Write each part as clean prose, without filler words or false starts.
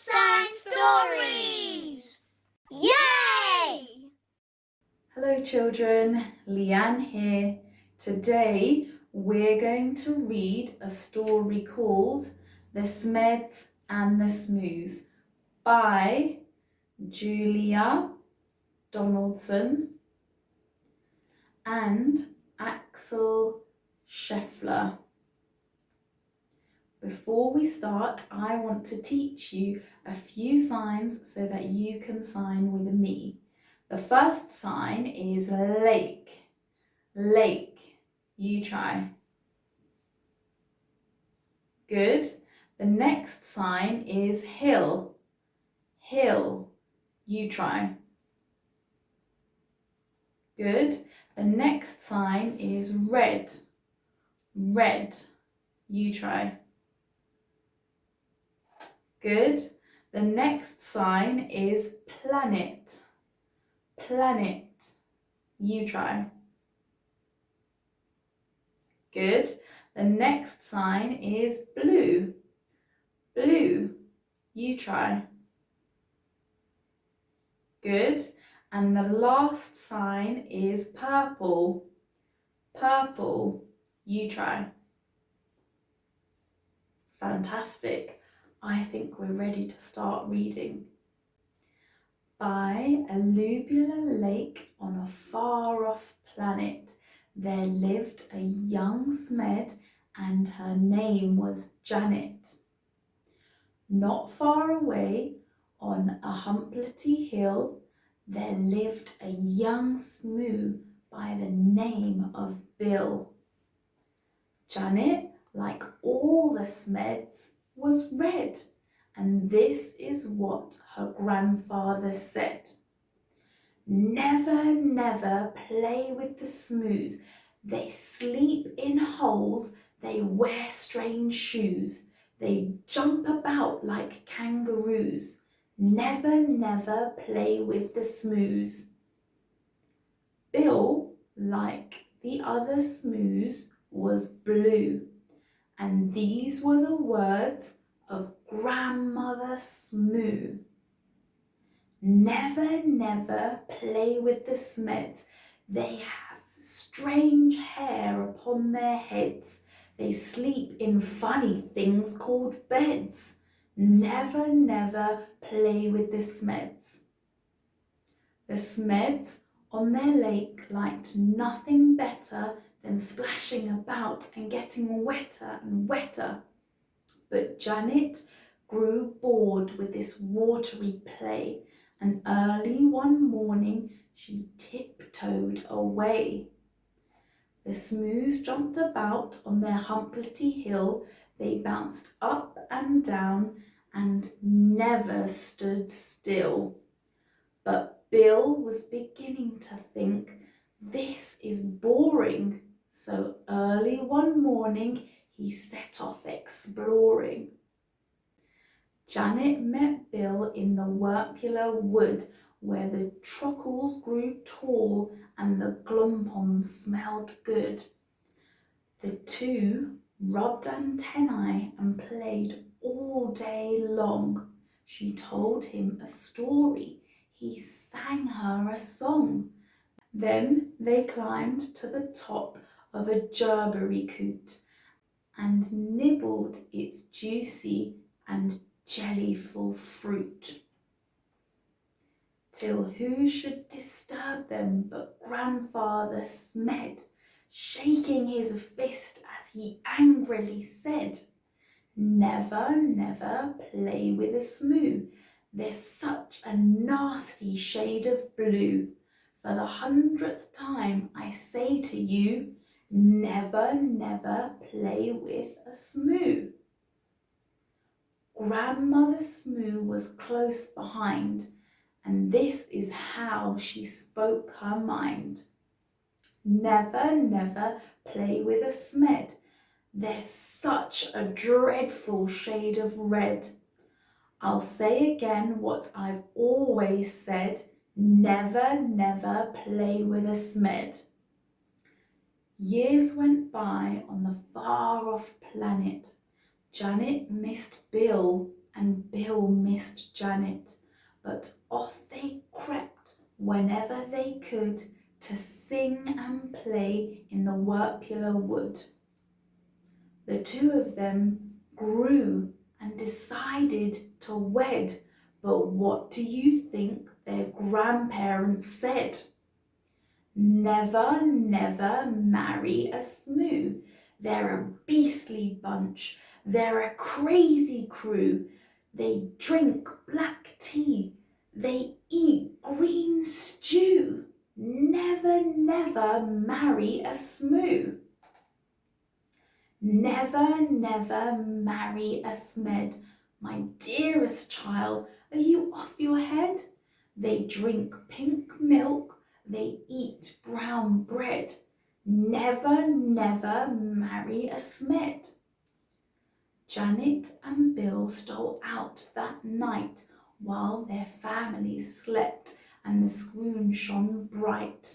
Bedtime Stories! Yay! Hello children, Leanne here. Today we're going to read a story called The Smeds and the Smoos by Julia Donaldson and Axel Scheffler. Before we start, I want to teach you a few signs so that you can sign with me. The first sign is lake. Lake. You try. Good. The next sign is hill. Hill. You try. Good. The next sign is red. Red. You try. Good. The next sign is planet. Planet. You try. Good. The next sign is blue. Blue. You try. Good. And the last sign is purple. Purple. You try. Fantastic. I think we're ready to start reading. By a alluvial lake on a far-off planet, there lived a young Smed and her name was Janet. Not far away, on a humplety hill, there lived a young Smoo by the name of Bill. Janet, like all the Smeds, was red, and this is what her grandfather said. Never, never play with the Smoos. They sleep in holes, they wear strange shoes, they jump about like kangaroos. Never, never play with the Smoos. Bill, like the other Smoos, was blue, and these were the words of Grandmother Smoo. Never, never play with the Smeds. They have strange hair upon their heads. They sleep in funny things called beds. Never, never play with the Smeds. The Smeds on their lake liked nothing better than splashing about and getting wetter and wetter. But Janet grew bored with this watery play, and early one morning she tiptoed away. The Smoos jumped about on their humplety hill. They bounced up and down and never stood still. But Bill was beginning to think, this is boring. So early one morning he set off exploring. Janet met Bill in the Wirpular wood, where the truckles grew tall and the glompom smelled good. The two rubbed antennae and played all day long. She told him a story. He sang her a song. Then they climbed to the top of a gerberry coot and nibbled its juicy and jellyful fruit. Till who should disturb them but Grandfather Smed, shaking his fist as he angrily said, never, never play with a Smoo. They're such a nasty shade of blue. For the 100th time I say to you, never, never play with a Smoo. Grandmother Smoo was close behind, and this is how she spoke her mind. Never, never play with a Smed. They're such a dreadful shade of red. I'll say again what I've always said, never, never play with a Smed. Years went by on the far-off planet. Janet missed Bill, and Bill missed Janet, but off they crept whenever they could to sing and play in the Wirpula wood. The two of them grew and decided to wed, but what do you think their grandparents said? Never, never marry a Smoo. They're a beastly bunch. They're a crazy crew. They drink black tea. They eat green stew. Never, never marry a Smoo. Never, never marry a Smed. My dearest child, are you off your head? They drink pink milk. They eat brown bread. Never, never marry a Smed. Janet and Bill stole out that night while their families slept and the swoon shone bright.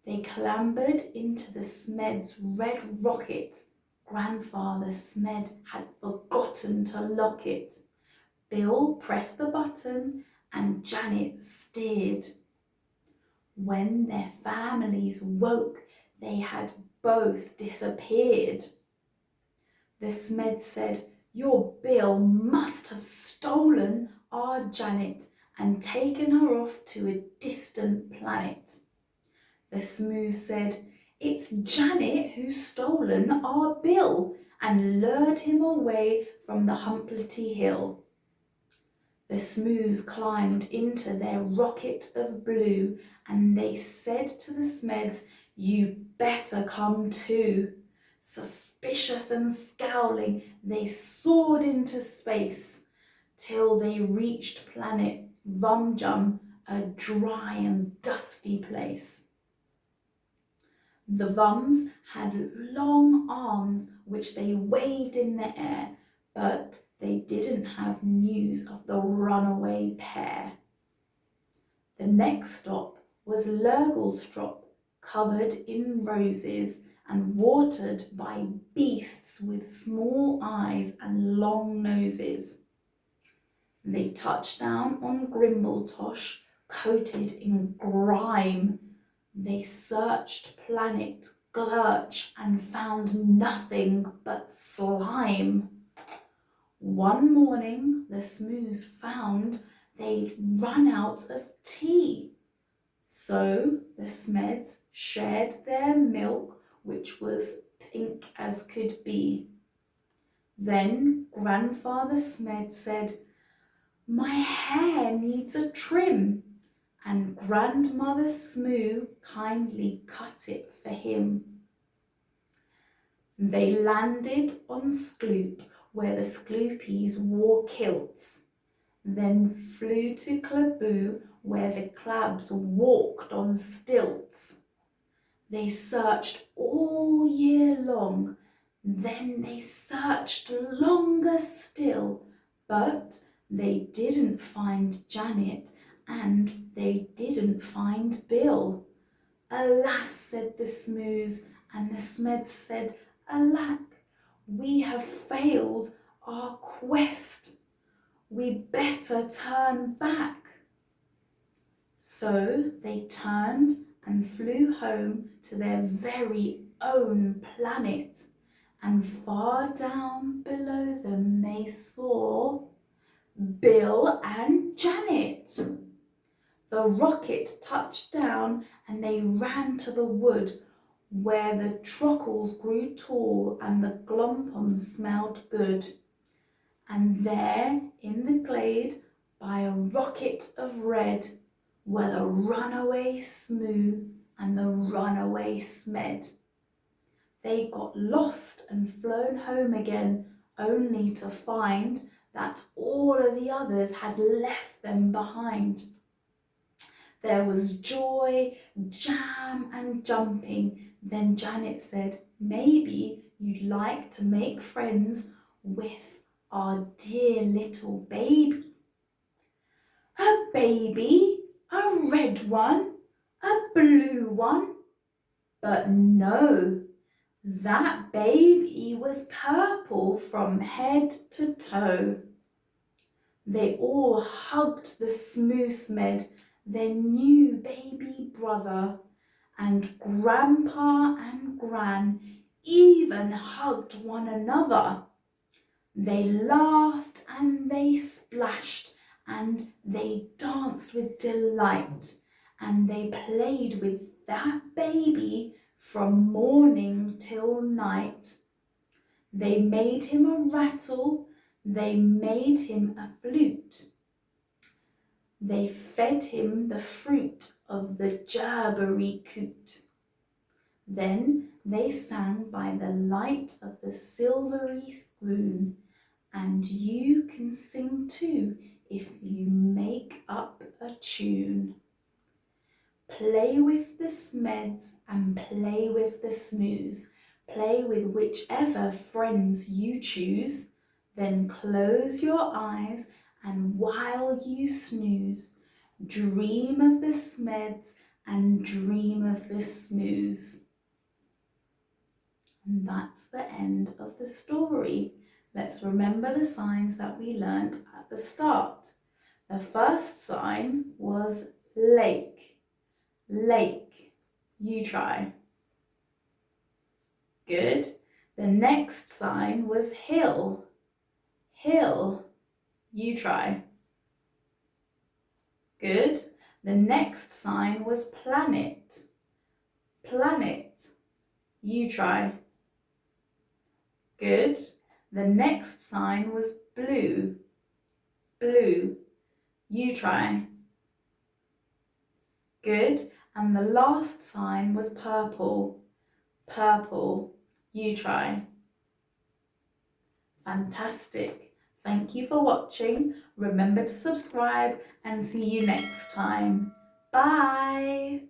They clambered into the Smed's red rocket. Grandfather Smed had forgotten to lock it. Bill pressed the button and Janet steered. When their families woke, they had both disappeared. The Smed said, "Your Bill must have stolen our Janet and taken her off to a distant planet." The Smoo said, "It's Janet who's stolen our Bill and lured him away from the Humplety Hill." The Smoos climbed into their rocket of blue and they said to the Smeds, "You better come too." Suspicious and scowling, they soared into space till they reached planet Vumjum, a dry and dusty place. The Vums had long arms which they waved in the air, but they didn't have news of the runaway pair. The next stop was Lurgelstrop, covered in roses and watered by beasts with small eyes and long noses. They touched down on Grimbletosh, coated in grime. They searched planet Glurch and found nothing but slime. One morning the Smoos found they'd run out of tea. So the Smeds shared their milk, which was pink as could be. Then Grandfather Smed said, "My hair needs a trim," and Grandmother Smoo kindly cut it for him. They landed on Skloop, where the Skloopies wore kilts, then flew to Klaboo, where the Clabs walked on stilts. They searched all year long, then they searched longer still, but they didn't find Janet and they didn't find Bill. "Alas," said the Smoos, and the Smeds said, "Alack, we have failed our quest. We better turn back." So they turned and flew home to their very own planet, and far down below them they saw Bill and Janet. The rocket touched down and they ran to the wood where the trockles grew tall and the glompum smelled good. And there in the glade by a rocket of red were the runaway Smoo and the runaway Smed. They got lost and flown home again, only to find that all of the others had left them behind. There was joy, jam and jumping. Then Janet said, "Maybe you'd like to make friends with our dear little baby." "A baby? A red one? A blue one?" But no, that baby was purple from head to toe. They all hugged the Smoo Smed, their new baby brother, and Grandpa and Gran even hugged one another. They laughed and they splashed and they danced with delight, and they played with that baby from morning till night. They made him a rattle, they made him a flute. They fed him the fruit of the gerbery coot. Then they sang by the light of the silvery spoon, and you can sing too if you make up a tune. Play with the Smeds and play with the Smoos. Play with whichever friends you choose. Then close your eyes and while you snooze, dream of the Smeds and dream of the Smoos. And that's the end of the story. Let's remember the signs that we learnt at the start. The first sign was lake. Lake. You try. Good. The next sign was hill. Hill. You try. Good. The next sign was planet. Planet. You try. Good. The next sign was blue. Blue. You try. Good. And the last sign was purple. Purple. You try. Fantastic. Thank you for watching. Remember to subscribe and see you next time. Bye.